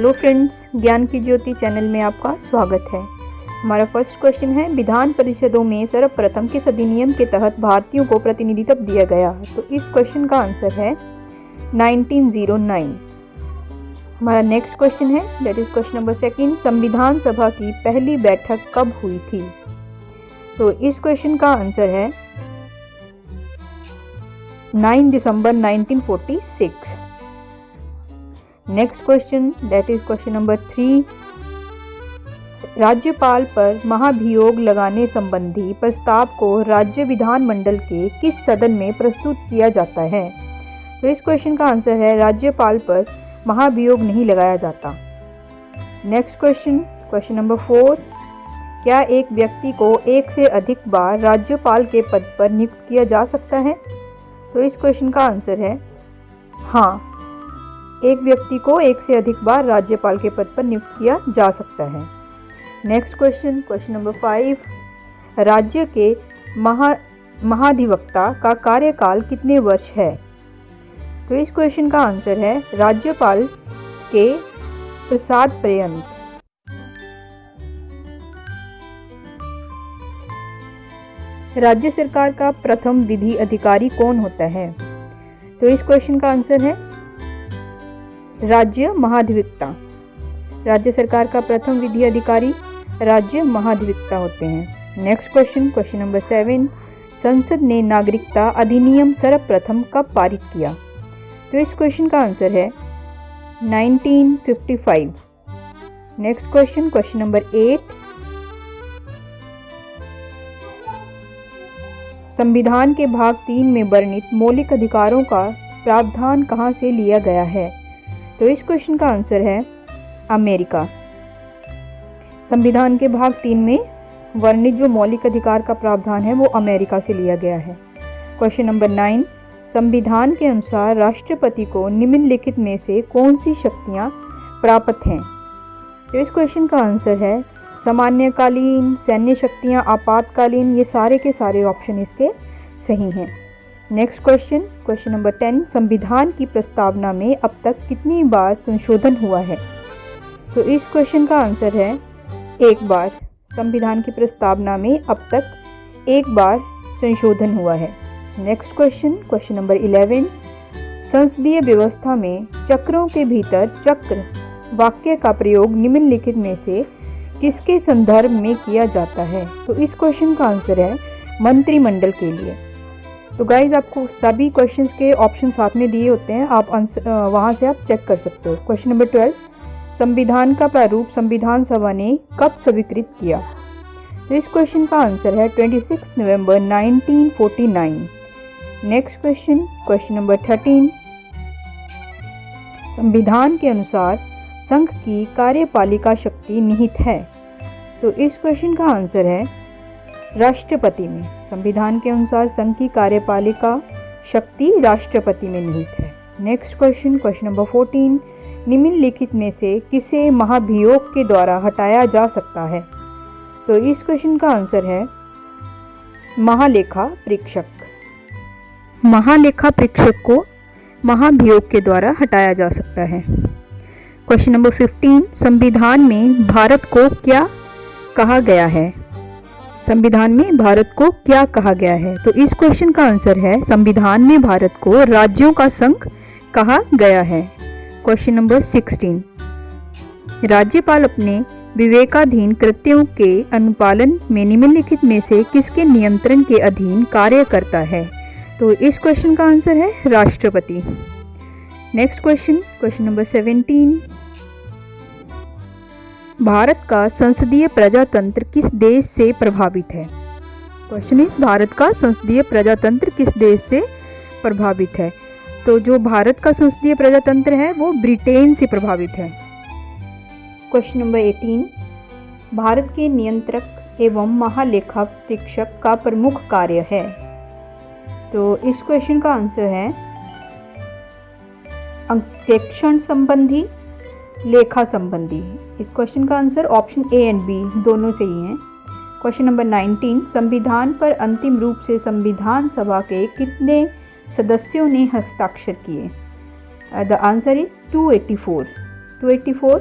Hello friends, ज्ञान की ज्योति channel में आपका स्वागत है। हमारा फर्स्ट क्वेश्चन है, विधान परिषदों में सर्वप्रथम किस अधिनियम के तहत भारतीयों को प्रतिनिधित्व दिया गया? तो इस क्वेश्चन का आंसर है 1909। हमारा नेक्स्ट क्वेश्चन है, that is question number second, संविधान सभा की पहली बैठक कब हुई थी? तो इस क्वेश्चन का आंसर है 9 दिसंबर 1946। Next question, that is question number 3, राज्यपाल पर महाभियोग लगाने संबंधी प्रस्ताव को राज्य विधानमंडल के किस सदन में प्रस्तुत किया जाता है? तो इस क्वेश्चन का आंसर है राज्यपाल पर महाभियोग नहीं लगाया जाता। नेक्स्ट क्वेश्चन, क्वेश्चन नंबर 4, क्या एक व्यक्ति को एक से अधिक बार राज्यपाल के पद पर नियुक्त किया जा सकता है? तो इस क्वेश्चन का आंसर है हाँ, एक व्यक्ति को एक से अधिक बार राज्यपाल के पद पर नियुक्त किया जा सकता है। नेक्स्ट क्वेश्चन, क्वेश्चन नंबर 5, राज्य के महाधिवक्ता का कार्यकाल कितने वर्ष है? तो इस क्वेश्चन का आंसर है राज्यपाल के प्रसाद पर्यंत। राज्य सरकार का प्रथम विधि अधिकारी कौन होता है? तो इस क्वेश्चन का आंसर है राज्य महाधिवक्ता। राज्य सरकार का प्रथम विधि अधिकारी राज्य महाधिवक्ता होते हैं। नेक्स्ट क्वेश्चन, क्वेश्चन नंबर 7, संसद ने नागरिकता अधिनियम सर्वप्रथम कब पारित किया? तो इस क्वेश्चन का आंसर है 1955। नेक्स्ट क्वेश्चन, क्वेश्चन नंबर 8, संविधान के भाग 3 में वर्णित मौलिक अधिकारों का प्रावधान कहाँ से लिया गया है? तो इस क्वेश्चन का आंसर है अमेरिका। संविधान के भाग 3 में वर्णित जो मौलिक अधिकार का प्रावधान है वो अमेरिका से लिया गया है। क्वेश्चन नंबर 9, संविधान के अनुसार राष्ट्रपति को निम्नलिखित में से कौन सी शक्तियाँ प्राप्त हैं? तो इस क्वेश्चन का आंसर है सामान्यकालीन, सैन्य शक्तियाँ, आपातकालीन, ये सारे के सारे ऑप्शन इसके सही हैं। नेक्स्ट क्वेश्चन, क्वेश्चन नंबर 10, संविधान की प्रस्तावना में अब तक कितनी बार संशोधन हुआ है? तो इस क्वेश्चन का आंसर है एक बार। संविधान की प्रस्तावना में अब तक एक बार संशोधन हुआ है। नेक्स्ट क्वेश्चन, क्वेश्चन नंबर 11, संसदीय व्यवस्था में चक्रों के भीतर चक्र वाक्य का प्रयोग निम्नलिखित में से किसके संदर्भ में किया जाता है? तो इस क्वेश्चन का आंसर है मंत्रिमंडल के लिए। तो गाइज, आपको सभी क्वेश्चंस के ऑप्शन साथ में दिए होते हैं, आप वहाँ से आप चेक कर सकते हो। क्वेश्चन नंबर 12, संविधान का प्रारूप संविधान सभा ने कब स्वीकृत किया? तो इस क्वेश्चन का आंसर है 26 नवंबर 1949। नेक्स्ट क्वेश्चन, क्वेश्चन नंबर 13, संविधान के अनुसार संघ की कार्यपालिका शक्ति निहित है? तो इस क्वेश्चन का आंसर है राष्ट्रपति में। संविधान के अनुसार संघ की कार्यपालिका शक्ति राष्ट्रपति में निहित है। नेक्स्ट क्वेश्चन, क्वेश्चन नंबर 14, निम्नलिखित में से किसे महाभियोग के द्वारा हटाया जा सकता है? तो इस क्वेश्चन का आंसर है महालेखा परीक्षक। महालेखा परीक्षक को महाभियोग के द्वारा हटाया जा सकता है। क्वेश्चन नंबर 15, संविधान में भारत को क्या कहा गया है? संविधान में भारत को क्या कहा गया है? तो इस क्वेश्चन का आंसर है संविधान में भारत को राज्यों का संघ कहा गया है। क्वेश्चन नंबर 16, राज्यपाल अपने विवेकाधीन कृत्यों के अनुपालन में निम्नलिखित में से किसके नियंत्रण के अधीन कार्य करता है? तो इस क्वेश्चन का आंसर है राष्ट्रपति। Next question, question number 17, Bharat का संसदीय प्रजातंत्र किस देश से प्रभावित है? क्वेश्चन इज, भारत का संसदीय प्रजातंत्र किस देश से प्रभावित है? तो जो भारत का संसदीय प्रजातंत्र है वो ब्रिटेन से प्रभावित है। क्वेश्चन नंबर 18, भारत के नियंत्रक एवं महालेखा परीक्षक का प्रमुख कार्य है? तो इस क्वेश्चन का आंसर है अंकेक्षण संबंधी, लेखा संबंधी। इस क्वेश्चन का answer option A and B दोनों सही हैं। क्वेश्चन नंबर 19, संविधान पर अंतिम रूप से संविधान सभा के कितने सदस्यों ने हस्ताक्षर किए? The answer is 284। 284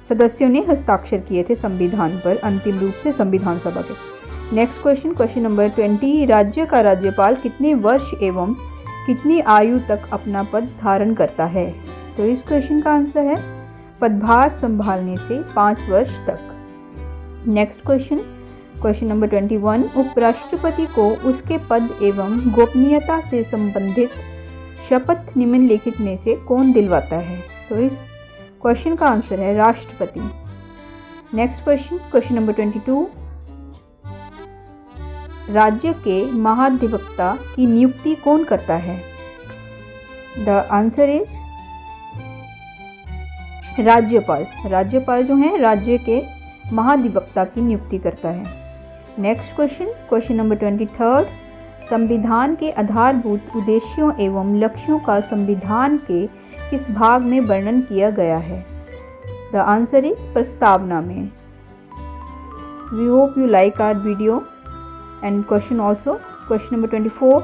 सदस्यों ने हस्ताक्षर किए थे संविधान पर अंतिम रूप से संविधान सभा के। नेक्स्ट क्वेश्चन, क्वेश्चन नंबर 20, राज्य का राज्यपाल कितने वर्ष एवं कितनी आयु तक अपना पद धारण करता है? तो इस क्वेश्चन का आंसर है पदभार संभालने से 5 वर्ष तक। नेक्स्ट क्वेश्चन, क्वेश्चन नंबर 21, उपराष्ट्रपति को उसके पद एवं गोपनीयता से संबंधित शपथ निम्नलिखित में से कौन दिलवाता है? तो इस क्वेश्चन का आंसर है राष्ट्रपति। नेक्स्ट क्वेश्चन, क्वेश्चन नंबर 22, राज्य के महाधिवक्ता की नियुक्ति कौन करता है? द आंसर इज राज्यपाल। राज्यपाल जो है राज्य के महाधिवक्ता की नियुक्ति करता है। नेक्स्ट क्वेश्चन, क्वेश्चन नंबर 23, संविधान के आधारभूत उद्देश्यों एवं लक्ष्यों का संविधान के किस भाग में वर्णन किया गया है? द आंसर इज प्रस्तावना में। We hope you like our video and question also. Question number 24,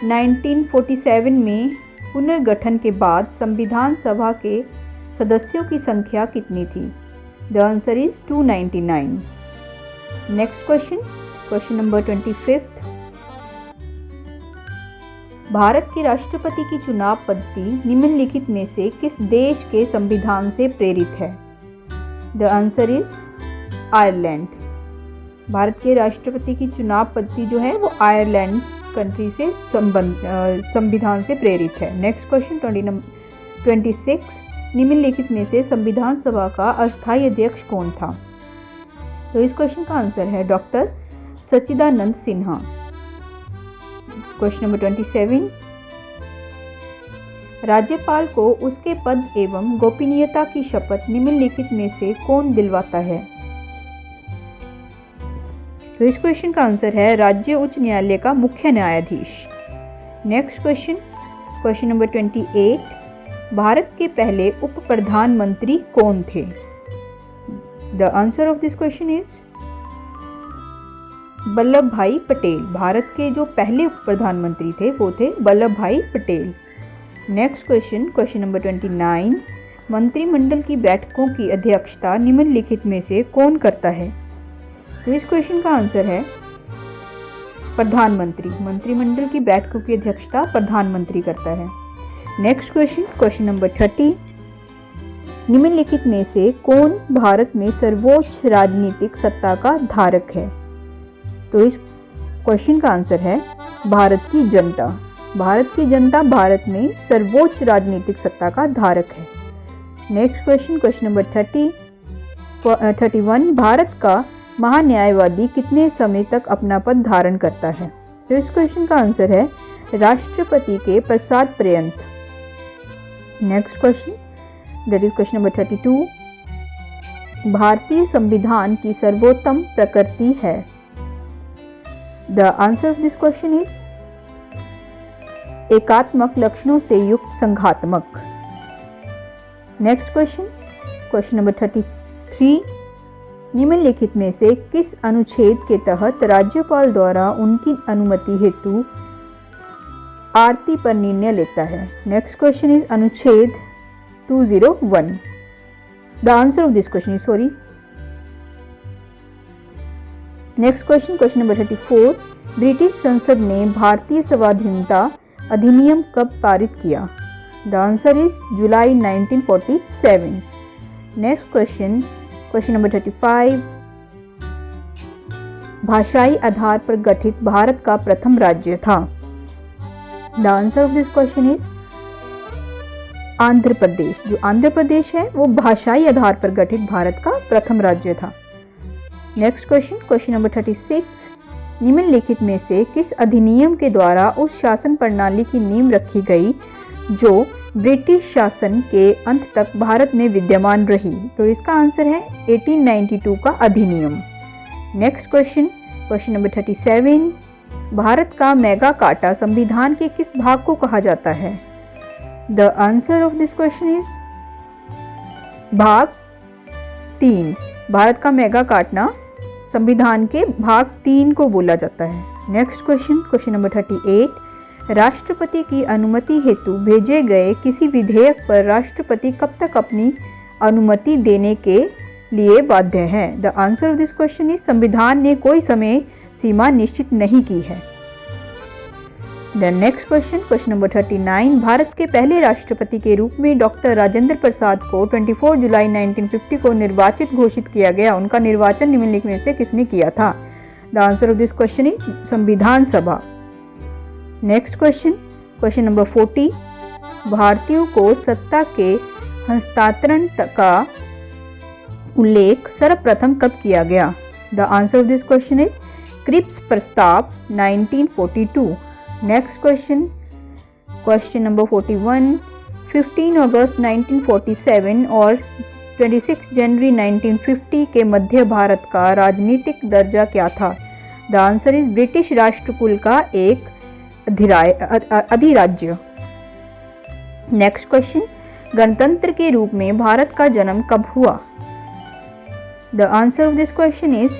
1947 में पुनर्गठन के बाद संविधान सभा के सदस्यों की संख्या कितनी थी? The answer is 299। Next question, question number 25, Bharat के राष्ट्रपति की चुनाव पद्धति निम्नलिखित में से किस देश के संविधान से प्रेरित है? The answer is Ireland. Bharat के राष्ट्रपति की चुनाव पद्धति जो है वो आयरलैंड कंट्री से संविधान से प्रेरित है। नेक्स्ट क्वेश्चन 26, निम्नलिखित में से संविधान सभा का अस्थायी अध्यक्ष कौन था? तो इस क्वेश्चन का आंसर है डॉक्टर सच्चिदानंद सिन्हा। क्वेश्चन नंबर 27, राज्यपाल को उसके पद एवं गोपनीयता की शपथ निम्नलिखित में से कौन दिलवाता है? तो इस क्वेश्चन का आंसर है राज्य उच्च न्यायालय का मुख्य न्यायाधीश। Next question, question number 28, Bharat के पहले उप प्रधानमंत्री कौन थे? The answer of this question is Vallabh भाई पटेल। भारत के जो पहले उप प्रधानमंत्री थे वो थे वल्लभ भाई Patel. Next question, question number 29, मंत्रिमंडल की बैठकों की अध्यक्षता निम्नलिखित में से कौन करता है? तो इस क्वेश्चन का आंसर है प्रधानमंत्री। मंत्रिमंडल की बैठकों की अध्यक्षता प्रधानमंत्री करता है। नेक्स्ट क्वेश्चन, क्वेश्चन नंबर 30, निम्नलिखित में से कौन भारत में सर्वोच्च राजनीतिक सत्ता का धारक है? तो इस क्वेश्चन का आंसर है भारत की जनता। भारत की जनता भारत में सर्वोच्च राजनीतिक सत्ता का धारक है। Next question, question number 31, Bharat का महान्यायवादी कितने समय तक अपना पद धारण करता है? तो इस क्वेश्चन का आंसर है राष्ट्रपति के पश्चात पर्यंत। Next question, that is question number 32, भारतीय संविधान की सर्वोत्तम प्रकृति है? The answer of this question is एकात्मक लक्षणों से युक्त संघात्मक। नेक्स्ट क्वेश्चन, क्वेश्चन नंबर 33, निम्नलिखित में से किस अनुच्छेद के तहत राज्यपाल द्वारा उनकी अनुमति हेतु आरती पर निर्णय लेता है? नेक्स्ट क्वेश्चन इज अनुच्छेद 201। The answer of this question is sorry. Next question, question number 34, British संसद ने भारतीय संविधान अधिनियम कब पारित किया? The answer is July 1947। Next question, question number 35, भाषाई आधार पर गठित भारत का प्रथम राज्य था? The answer of this question is Andhra Pradesh. जो आंध्र प्रदेश है वो भाषाई आधार पर गठित भारत का प्रथम राज्य था। नेक्स्ट क्वेश्चन, क्वेश्चन नंबर 36, निम्नलिखित में से किस अधिनियम के द्वारा उस शासन प्रणाली की नींव रखी गई जो ब्रिटिश शासन के अंत तक भारत में विद्यमान रही? तो इसका आंसर है 1892 का अधिनियम। Next question, question number 37, Bharat का मेगा कार्टा संविधान के किस भाग को कहा जाता है? The answer of this question is भाग 3। भारत का मेगा कार्टा संविधान के भाग 3 को बोला जाता है। नेक्स्ट क्वेश्चन, क्वेश्चन नंबर 38, राष्ट्रपति की अनुमति हेतु भेजे गए किसी विधेयक पर राष्ट्रपति कब तक अपनी अनुमति देने के लिए बाध्य है? The answer of this question is संविधान ने कोई समय सीमा निश्चित नहीं की है। The next question, question number 39, Bharat के पहले राष्ट्रपति के रूप में डॉक्टर राजेंद्र प्रसाद को 24 जुलाई 1950 को निर्वाचित घोषित किया गया। उनका निर्वाचन निम्नलिखित में से किसने किया था? The answer of this question is संविधान सभा। नेक्स्ट क्वेश्चन, क्वेश्चन नंबर 40, भारतीयों को सत्ता के हस्तांतरण का उल्लेख सर्वप्रथम कब किया गया? The answer of this question is Cripps प्रस्ताव 1942। नेक्स्ट क्वेश्चन, क्वेश्चन नंबर 41, 15 अगस्त 1947 और 26 जनवरी 1950 के मध्य भारत का राजनीतिक दर्जा क्या था? द आंसर इज ब्रिटिश राष्ट्रकुल का एक अधिराज्य। नेक्स्ट क्वेश्चन, गणतंत्र के रूप में भारत का जन्म कब हुआ? The answer of this question is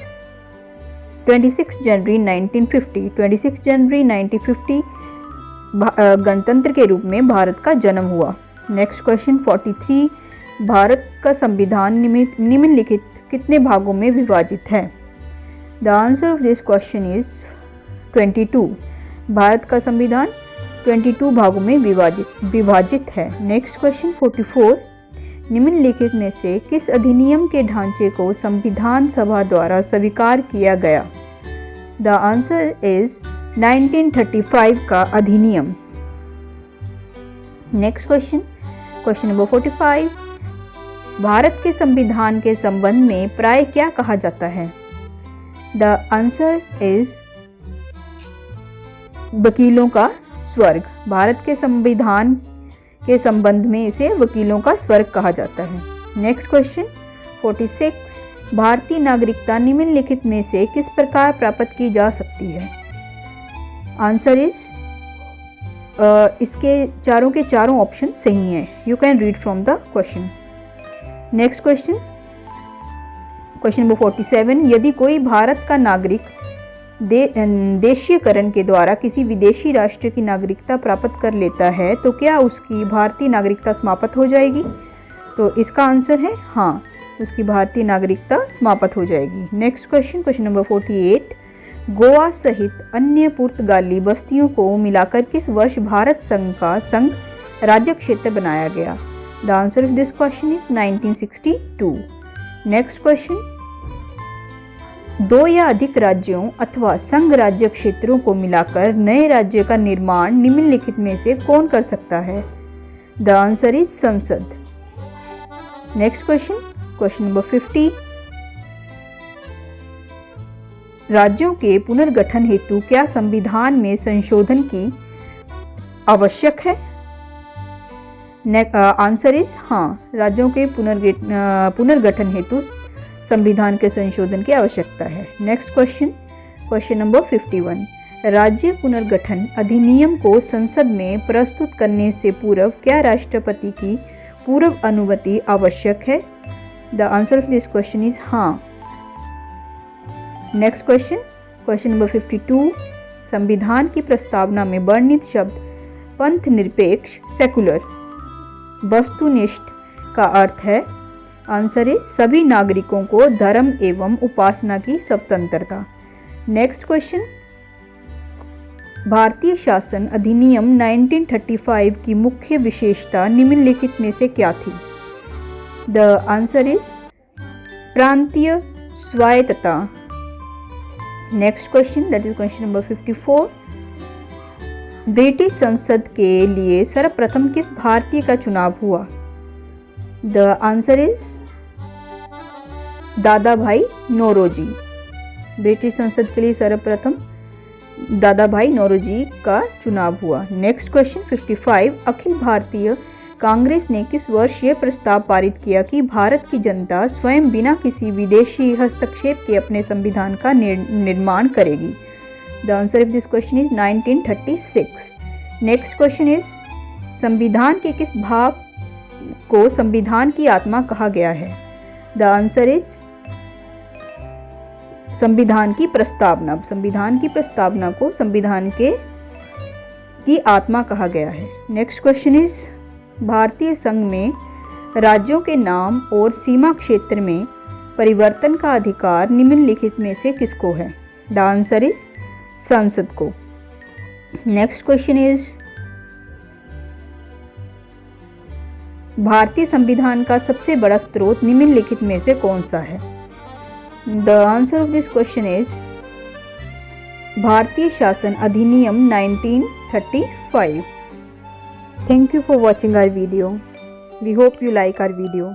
26 जनवरी 1950। 26 जनवरी 1950 गणतंत्र के रूप में भारत का जन्म हुआ। नेक्स्ट क्वेश्चन 43, भारत का संविधान निम्नलिखित कितने भागों में विभाजित है? The answer of this question is 22। Bharat का संविधान 22 भागों में विभाजित है। नेक्स्ट क्वेश्चन 44, निम्नलिखित में से किस अधिनियम के ढांचे को संविधान सभा द्वारा स्वीकार किया गया? द आंसर इज 1935 का अधिनियम। Next question, question number 45, Bharat के संविधान के संबंध में प्राय क्या कहा जाता है? द आंसर इज वकीलों का स्वर्ग। भारत के संविधान के संबंध में इसे वकीलों का स्वर्ग कहा जाता है। नेक्स्ट क्वेश्चन 46, भारतीय नागरिकता निम्नलिखित में से किस प्रकार प्राप्त की जा सकती है? आंसर इज इसके चारों के चारों ऑप्शन सही हैं। You can read from the question. Next question, question number 47, यदि कोई भारत का नागरिक देशीयकरण के द्वारा किसी विदेशी राष्ट्र की नागरिकता प्राप्त कर लेता है तो क्या उसकी भारतीय नागरिकता समाप्त हो जाएगी? तो इसका आंसर है हाँ, उसकी भारतीय नागरिकता समाप्त हो जाएगी। Next question, question number 48, Goa सहित अन्य पुर्तगाली बस्तियों को मिलाकर किस वर्ष भारत संघ का संघ राज्य क्षेत्र बनाया गया? The answer of this question is 1962। Next question, दो या अधिक राज्यों अथवा संघ राज्य क्षेत्रों को मिलाकर नए राज्य का निर्माण निम्नलिखित में से कौन कर सकता है? द आंसर इज संसद। नेक्स्ट क्वेश्चन, क्वेश्चन नंबर 50, राज्यों के पुनर्गठन हेतु क्या संविधान में संशोधन की आवश्यक है? आंसर इज हाँ, राज्यों के पुनर्गठन हेतु संविधान के संशोधन की आवश्यकता है। नेक्स्ट क्वेश्चन, क्वेश्चन नंबर 51, राज्य पुनर्गठन अधिनियम को संसद में प्रस्तुत करने से पूर्व क्या राष्ट्रपति की पूर्व अनुमति आवश्यक है? The answer of this question is हाँ। नेक्स्ट क्वेश्चन, क्वेश्चन नंबर 52, संविधान की प्रस्तावना में वर्णित शब्द पंथ निरपेक्ष सेकुलर वस्तुनिष्ठ का अर्थ है? आंसर है सभी नागरिकों को धर्म एवं उपासना की स्वतंत्रता। नेक्स्ट क्वेश्चन, भारतीय शासन अधिनियम 1935 की मुख्य विशेषता निम्नलिखित में से क्या थी? द आंसर इज प्रांतीय स्वायत्तता। Next question, that is question number 54, British संसद के लिए सर्वप्रथम किस भारतीय का चुनाव हुआ? द आंसर इज दादा भाई नौरोजी। ब्रिटिश संसद के लिए सर्वप्रथम दादा भाई नौरोजी का चुनाव हुआ। नेक्स्ट क्वेश्चन 55, अखिल भारतीय कांग्रेस ने किस वर्ष यह प्रस्ताव पारित किया कि भारत की जनता स्वयं बिना किसी विदेशी हस्तक्षेप के अपने संविधान का निर्माण करेगी? The answer of this question is 1936। Next question is, संविधान के किस भाग को संविधान की आत्मा कहा गया है? द आंसर इज संविधान की प्रस्तावना। संविधान की प्रस्तावना को संविधान के की आत्मा कहा गया है? नेक्स्ट क्वेश्चन इज, भारतीय संघ में राज्यों के नाम और सीमा क्षेत्र में परिवर्तन का अधिकार निम्नलिखित में से किसको है? द आंसर इज संसद को। नेक्स्ट क्वेश्चन इज, भारतीय संविधान का सबसे बड़ा स्रोत निम्नलिखित में से कौन सा है? The answer of this question is भारतीय शासन अधिनियम 1935। Thank you for watching our video. We hope you like our video.